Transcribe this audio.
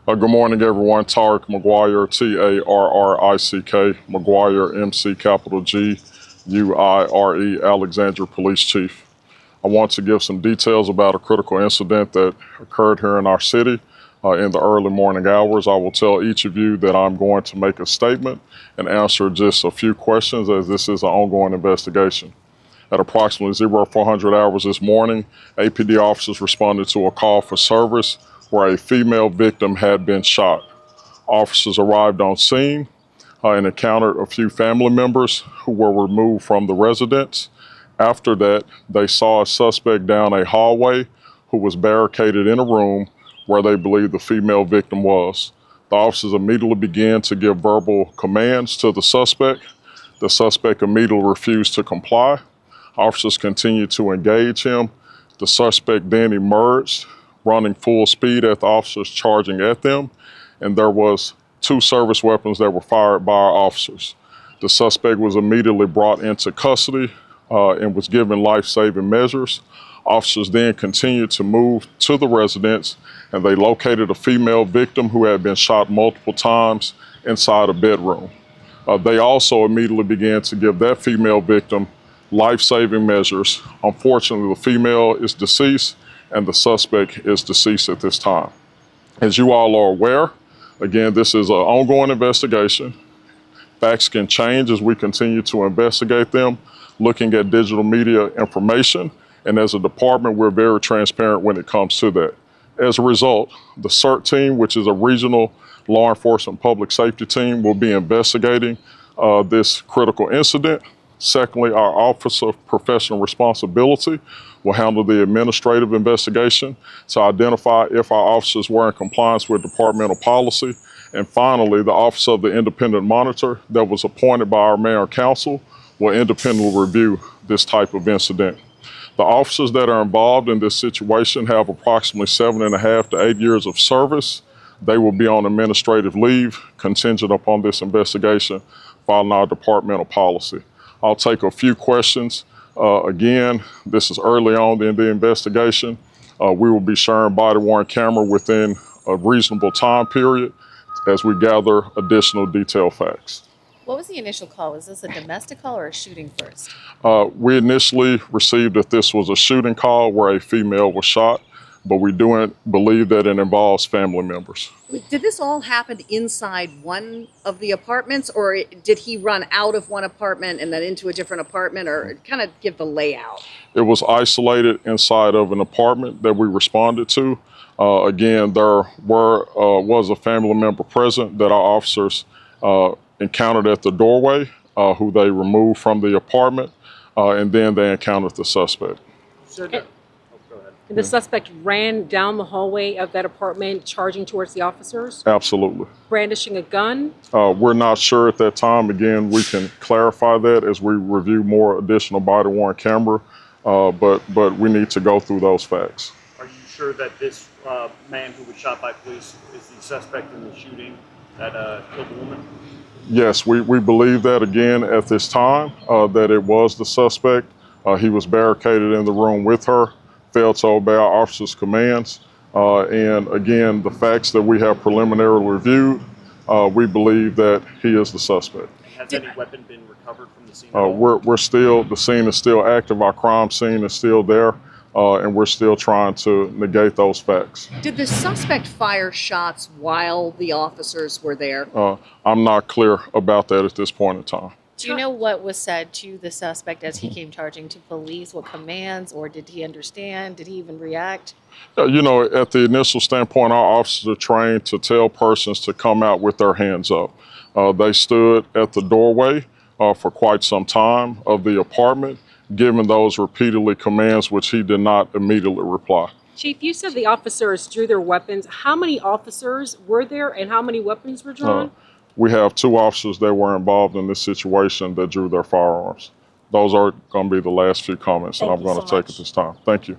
Good morning, everyone. Tariq McGuire, Tarrick, McGuire, MC capital G-U-I-R-E, Alexandria Police Chief. I want to give some details about a critical incident that occurred here in our city in the early morning hours. I will tell each of you that I'm going to make a statement and answer just a few questions, as this is an ongoing investigation. At approximately 0400 hours this morning, APD officers responded to a call for service where a female victim had been shot. Officers arrived on scene and encountered a few family members who were removed from the residence. After that, they saw a suspect down a hallway who was barricaded in a room where they believed the female victim was. The officers immediately began to give verbal commands to the suspect. The suspect immediately refused to comply. Officers continued to engage him. The suspect then emerged, running full speed at the officers charging at them, and there was 2 service weapons that were fired by our officers. The suspect was immediately brought into custody and was given life-saving measures. Officers then continued to move to the residence, and they located a female victim who had been shot multiple times inside a bedroom. They also immediately began to give that female victim life-saving measures. Unfortunately, the female is deceased and the suspect is deceased at this time. As you all are aware, again, this is an ongoing investigation. Facts can change as we continue to investigate them, looking at digital media information, and as a department, we're very transparent when it comes to that. As a result, the CERT team, which is a regional law enforcement public safety team, will be investigating this critical incident. Secondly, our Office of Professional Responsibility will handle the administrative investigation to identify if our officers were in compliance with departmental policy. And finally, the Office of the Independent Monitor that was appointed by our Mayor and Council will independently review this type of incident. The officers that are involved in this situation have approximately 7.5 to 8 years of service. They will be on administrative leave contingent upon this investigation following our departmental policy. I'll take a few questions. Again, this is early on in the investigation. We will be sharing body-worn camera within a reasonable time period as we gather additional detailed facts. What was the initial call? Was this a domestic call or a shooting first? We initially received that this was a shooting call where a female was shot, but we do believe that it involves family members. Did this all happen inside one of the apartments, or did he run out of one apartment and then into a different apartment, or kind of give the layout? It was isolated inside of an apartment that we responded to. Again, there was a family member present that our officers encountered at the doorway, who they removed from the apartment, and then they encountered the suspect. And the suspect ran down the hallway of that apartment, charging towards the officers? Absolutely. Brandishing a gun? We're not sure at that time. Again, we can clarify that as we review more additional body-worn camera, but we need to go through those facts. Are you sure that this man who was shot by police is the suspect in the shooting that killed the woman? Yes, we believe that again at this time, that it was the suspect. He was barricaded in the room with her, failed to obey our officers' commands. And again, the facts that we have preliminarily reviewed, we believe that he is the suspect. Has any weapon been recovered from the scene? The scene is still active. Our crime scene is still there. And we're still trying to negate those facts. Did the suspect fire shots while the officers were there? I'm not clear about that at this point in time. Do you know what was said to the suspect as he came charging to police? What commands, or did he understand? Did he even react? You know, at the initial standpoint, our officers are trained to tell persons to come out with their hands up. They stood at the doorway for quite some time of the apartment, given those repeatedly commands, which he did not immediately reply. Chief, you said the officers drew their weapons. How many officers were there and how many weapons were drawn? We have 2 officers that were involved in this situation that drew their firearms. Those are going to be the last few comments that I'm going to take at this time. Thank you.